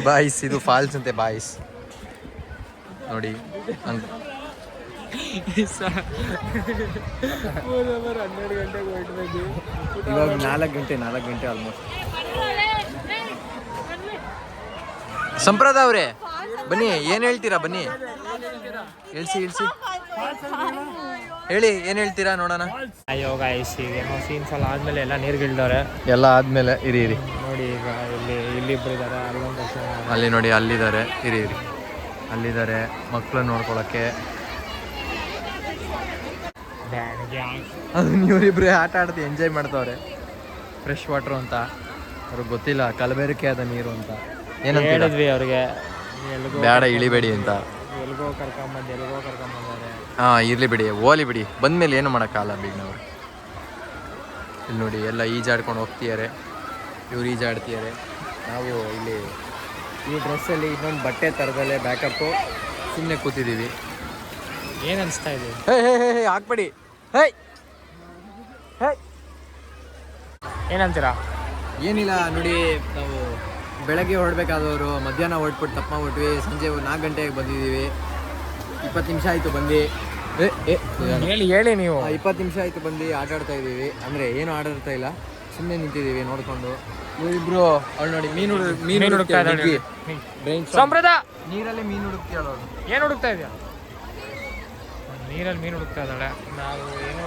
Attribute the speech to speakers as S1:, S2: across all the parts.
S1: Boys ಇದು falls ಅಂತೆ boys ನೋಡಿ. ಇವಾಗ 4 ಗಂಟೆ ಆಲ್ಮೋಸ್ಟ್. ಸಂಪ್ರದಾಯ ಅವರೇ ಬನ್ನಿ, ಏನು ಹೇಳ್ತೀರಾ? ಬನ್ನಿ ಹೇಳ್ಸಿ ಹೇಳಿ, ಏನು ಹೇಳ್ತೀರಾ ನೋಡೋಣ.
S2: ಅಯ್ಯೋ ಗಾಯ್ಸ್, ಈಗ ಸೀನ್ಸ್ ಎಲ್ಲ ಆದ್ಮೇಲೆ ಎಲ್ಲ ನೀರ್ಗಿಳ್ದವ್ರೆ.
S1: ಎಲ್ಲ ಆದ್ಮೇಲೆ ಇರಿ
S2: ನೋಡಿ, ಈಗ ಇಲ್ಲಿಬ್ರು ಇದ್ದಾರೆ,
S1: ಅಲ್ಲಿ ನೋಡಿ ಅಲ್ಲಿದ್ದಾರೆ, ಇರಿ ಅಲ್ಲಿದ್ದಾರೆ ಮಕ್ಕಳನ್ನ ನೋಡ್ಕೊಳಕ್ಕೆ. ಅದು ನೀವರಿಬ್ರು ಆಟ ಆಡ್ತಿ ಎಂಜಾಯ್ ಮಾಡ್ತಾವ್ರೆ. ಫ್ರೆಶ್ ವಾಟರ್ ಅಂತ ಅವ್ರಿಗೆ ಗೊತ್ತಿಲ್ಲ, ಕಲಬೆರಕೆ ಆದ ನೀರು ಅಂತ. ಏನಂತ ಹೇಳಿದ್ವಿ ಅವ್ರಿಗೆ, ಬೇಡ ಇಳಿಬೇಡಿ ಅಂತ. ಎಲ್ಗೋ ಕರ್ಕೊಂಬಂದಾರೆ. ಹಾಂ ಇರ್ಲಿ ಬಿಡಿ, ಓಲಿ ಬಿಡಿ, ಬಂದ್ಮೇಲೆ ಏನು ಮಾಡೋಕ್ಕಾಗಲ್ಲ ಬೀಗ್ನವ್ರು. ಇಲ್ಲಿ ನೋಡಿ ಎಲ್ಲ ಈಜಾಡ್ಕೊಂಡು ಹೋಗ್ತಿದ್ದಾರೆ, ಇವ್ರು ಈಜಾಡ್ತಿದ್ದಾರೆ. ನಾವು ಇಲ್ಲಿ ಈ ಡ್ರೆಸ್ಸಲ್ಲಿ ಇನ್ನೊಂದು ಬಟ್ಟೆ ಥರದಲ್ಲೇ ಬ್ಯಾಕಪ್ಪು ಸುಮ್ಮನೆ ಕೂತಿದ್ದೀವಿ.
S2: ಏನು ಅನಿಸ್ತಾ ಇದೆ?
S1: ಹೇ ಹಾಕ್ಬೇಡಿ. ಹೇ
S2: ಏನಂತೀರಾ?
S1: ಏನಿಲ್ಲ ನೋಡಿ, ನಾವು ಬೆಳಗ್ಗೆ ಹೊರಡ್ಬೇಕಾದವರು ಮಧ್ಯಾಹ್ನ ಹೊರಟ್ಬಿಟ್ಟು ತಪ್ಪ ಹೊರಟ್ವಿ. ಸಂಜೆ 4 ಗಂಟೆಗೆ ಬಂದಿದ್ದೀವಿ. 20 ನಿಮಿಷ ಆಯಿತು ಬಂದು.
S2: ಹೇಳಿ ನೀವು.
S1: 20 ನಿಮಿಷ ಆಯಿತು ಬಂದು ಆಟ ಆಡ್ತಾ ಇದ್ದೀವಿ. ಅಂದರೆ ಏನು ಆಟಾಡ್ತಾ ಇಲ್ಲ, ಸುಮ್ಮನೆ ನಿಂತಿದ್ದೀವಿ ನೋಡಿಕೊಂಡು. ಇವ್ರಿಬ್ರು ಅವ್ಳು ನೋಡಿ ಮೀನು ಹುಡುಕ್ತಾ ಇದ್ದಾಳೆ.
S2: ಸಂಪ್ರದಾಯ
S1: ನೀರಲ್ಲಿ ಮೀನು ಹುಡುಕ್ತಿಯಾಳ ಅವಳು.
S2: ಏನು ಹುಡುಕ್ತಾ ಇದೆಯಾ? ನೀರಲ್ಲಿ ಮೀನು ಹುಡುಕ್ತಾ ಇದ್ದಾಳೆ. ನಾವು ಏನೋ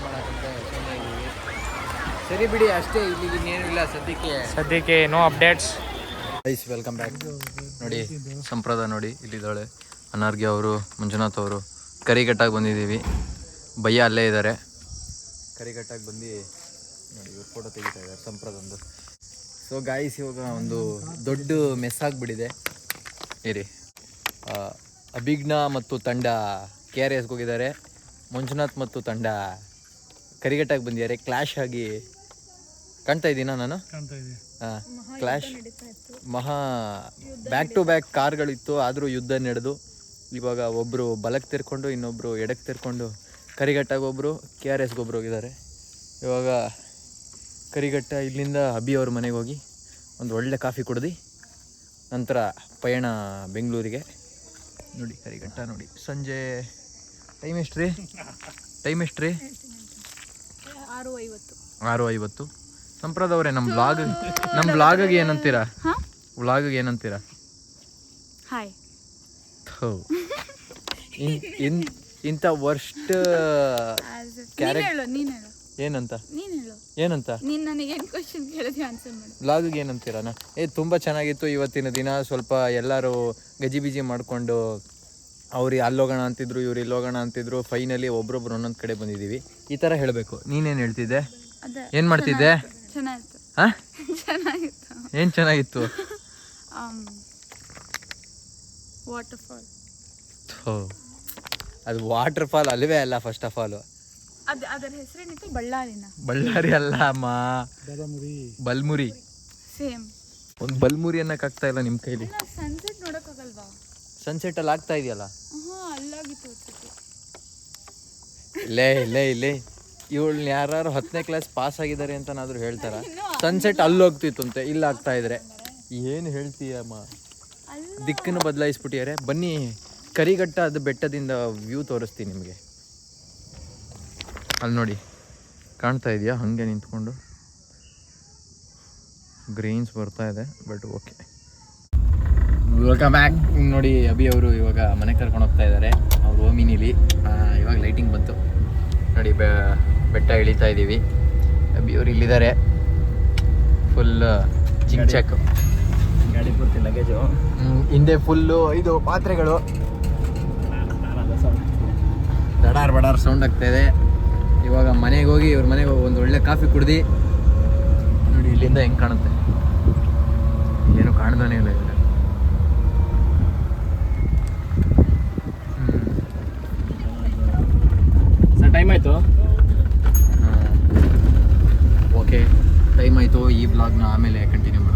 S2: ಮಾಡೋಕ್ಕಂತೆ ಸುಮ್ಮನೆ ಇದ್ದೀವಿ.
S1: ಸರಿ ಬಿಡಿ, ಅಷ್ಟೇ, ಇಲ್ಲಿಗೆ ಇನ್ನೇನು ಇಲ್ಲ
S2: ಸದ್ಯಕ್ಕೆ no updates.
S1: Guys welcome back. ನೋಡಿ ಸಂಪ್ರದಾಯ ನೋಡಿ ಇಲ್ಲಿದ್ದಾಳೆ. ಅನಾರ್ಗೆ ಅವರು, ಮಂಜುನಾಥ್ ಅವರು ಕರಿಘಟ್ಟಾಗಿ ಬಂದಿದ್ದೀವಿ. ಭಯ್ಯ ಅಲ್ಲೇ ಇದ್ದಾರೆ. ಕರಿಘಟ್ಟಾಗಿ ಬಂದು ನೋಡಿ ಇವ್ರು ಫೋಟೋ ತೆಗಿತಾ ಇದ್ದಾರೆ ಸಂಪ್ರದಾಯಂದು. ಸೊ ಗಾಯ್ಸ್, ಇವಾಗ ಒಂದು ದೊಡ್ಡ ಮೆಸ್ ಆಗಿಬಿಟ್ಟಿದೆ. ಇರಿ, ಅಭಿಜ್ಞಾ ಮತ್ತು ತಂಡ KRSಗೆ ಹೋಗಿದ್ದಾರೆ. ಮಂಜುನಾಥ್ ಮತ್ತು ತಂಡ ಕರಿಘಟ್ಟಾಗಿ ಬಂದಿದ್ದಾರೆ. ಕ್ಲಾಶ್ ಆಗಿ ಕಾಣ್ತಾ ಇದ್ದೀನಾ ನಾನು? ಹಾಂ, ಕ್ಲಾಶ್ ಬ್ಯಾಕ್ ಟು ಬ್ಯಾಕ್ ಕಾರ್ಗಳಿತ್ತು, ಆದರೂ ಯುದ್ಧ ನಡೆದು ಇವಾಗ ಒಬ್ಬರು ಬಲಕ್ಕೆ ತಿರ್ಕೊಂಡು ಇನ್ನೊಬ್ಬರು ಎಡಕ್ಕೆ ತಿರ್ಕೊಂಡು ಕರಿಘಟ್ಟಾಗಿ ಒಬ್ಬರು KRSಗೆ ಒಬ್ಬರು ಹೋಗಿದ್ದಾರೆ. ಇವಾಗ ಕರಿಘಟ್ಟ ಇಲ್ಲಿಂದ ಅಭಿ ಅವ್ರ ಮನೆಗೆ ಹೋಗಿ ಒಂದು ಒಳ್ಳೆ ಕಾಫಿ ಕುಡ್ದು ನಂತರ ಪಯಣ ಬೆಂಗಳೂರಿಗೆ. ನೋಡಿ ಕರಿಘಟ್ಟ ನೋಡಿ. ಸಂಜೆ ಟೈಮ್ ಎಷ್ಟು ರೀ? 6:50. ಸಂಪ್ರದಾಯವ್ರೆ, ನಮ್ಮ ಬ್ಲಾಗ್ಗೆ ಏನಂತೀರಾ? ವ್ಲಾಗ್ಗೆ ಏನಂತೀರಾ?
S3: ಹಾಯ್.
S1: ಇಂಥ ವರ್ಸ್ಟ್ ಏನಂತ ವ್ಲಾಗ್ಗೆ ಏನಂತೀರಾ? ತುಂಬ ಚೆನ್ನಾಗಿತ್ತು ಇವತ್ತಿನ ದಿನ. ಸ್ವಲ್ಪ ಎಲ್ಲರೂ ಗಜಿಬಿಜಿ ಮಾಡಿಕೊಂಡು ಅವ್ರು ಅಲ್ಲೋಗೋಣ ಅಂತಿದ್ರು, ಇವ್ರು ಇಲ್ಲೋಗೋಣ ಅಂತಿದ್ರು. ಫೈನಲಿ ಒಬ್ರೊಬ್ರು ಒಂದೊಂದು ಕಡೆ ಬಂದಿದ್ದೀವಿ. ಈ ಥರ ಹೇಳಬೇಕು. ನೀನೇನು ಹೇಳ್ತಿದ್ದೆ? ಏನು ಮಾಡ್ತಿದ್ದೆ? ಹಾಂ, ಏನು ಚೆನ್ನಾಗಿತ್ತು? ಅದು ವಾಟರ್ ಫಾಲ್ ಅಲ್ವೇ ಅಲ್ಲ. ಫಸ್ಟ್ ಆಫ್ ಆಲ್
S3: ಅದರ ಹೆಸರೇನಿತ್ತು?
S1: ಬಳ್ಳಾರಿ ಅಲ್ಲ ಅಮ್ಮ, ಬಲ್ಮುರಿ.
S3: ಸೇಮ್
S1: ಒಂದು ಬಲ್ಮುರಿ ಅನ್ನಕ್ಕಾಗ್ತಾ ಇಲ್ಲ ನಿಮ್ಮ ಕೈಲಿ.
S3: ಸನ್ಸೆಟ್ ನೋಡೋಕ್ಕಾಗಲ್ವಾ?
S1: ಸನ್ಸೆಟ್ ಅಲ್ಲಿ ಆಗ್ತಾ ಇದೆಯಲ್ಲ.
S3: ಅಲ್ಲಾಗಿತ್ತು.
S1: ಇಲ್ಲೇ ಇವಳು ಯಾರು 10ನೇ ಕ್ಲಾಸ್ ಪಾಸ್ ಆಗಿದ್ದಾರೆ ಅಂತನಾದ್ರೂ ಹೇಳ್ತಾರ? ಸನ್ಸೆಟ್ ಅಲ್ಲೋಗ್ತಿತ್ತಂತೆ, ಇಲ್ಲ ಆಗ್ತಾ ಇದ್ರೆ ಏನು ಹೇಳ್ತೀಯಮ್ಮ? ದಿಕ್ಕನ್ನು ಬದಲಾಯಿಸ್ಬಿಟ್ಟಿದ್ದಾರೆ. ಬನ್ನಿ, ಕರಿಘಟ್ಟ ಅದು ಬೆಟ್ಟದಿಂದ ವ್ಯೂ ತೋರಿಸ್ತೀನಿ ನಿಮಗೆ. ಅಲ್ಲಿ ನೋಡಿ, ಕಾಣ್ತಾ ಇದೆಯಾ? ಹಾಗೆ ನಿಂತ್ಕೊಂಡು ಗ್ರೀನ್ಸ್ ಬರ್ತಾ ಇದೆ. But okay, welcome back. ನೋಡಿ ಅಭಿ ಅವರು ಇವಾಗ ಮನೆ ಕರ್ಕೊಂಡು ಹೋಗ್ತಾ ಇದ್ದಾರೆ. ಅವ್ರು ಓಮಿನಿಲಿ ಇವಾಗ ಲೈಟಿಂಗ್ ಬಂತು ನೋಡಿ. ಬೆಟ್ಟ ಇಳಿತಾ ಇದ್ದೀವಿ. ಅಭಿ ಅವರು ಇಲ್ಲಿದ್ದಾರೆ. ಫುಲ್ ಚಿಂಚಕ್
S2: ಗಾಡಿ ಪೂರ್ತಿ ಲಗೇಜು.
S1: ಹಿಂದೆ ಫುಲ್ಲು ಇದು ಪಾತ್ರೆಗಳು ಬಡಾರ್ ಸೌಂಡ್ ಆಗ್ತಾ ಇದೆ. ಇವಾಗ ಮನೆಗೆ ಹೋಗಿ ಇವ್ರ ಮನೆಗೆ ಹೋಗಿ ಒಂದು ಒಳ್ಳೆ ಕಾಫಿ ಕುಡ್ದು ನೋಡಿ ಇಲ್ಲಿಂದ ಹೆಂಗೆ ಕಾಣುತ್ತೆ. ಏನು ಕಾಣ್ದಾನೆ ಇಲ್ಲ ಇವಾಗ.
S2: ಸರ್ ಟೈಮ್ ಆಯಿತು.
S1: ಓಕೆ, ಟೈಮ್ ಆಯಿತು. ಈ ಬ್ಲಾಗ್ನ ಆಮೇಲೆ ಕಂಟಿನ್ಯೂ ಮಾಡೋಣ.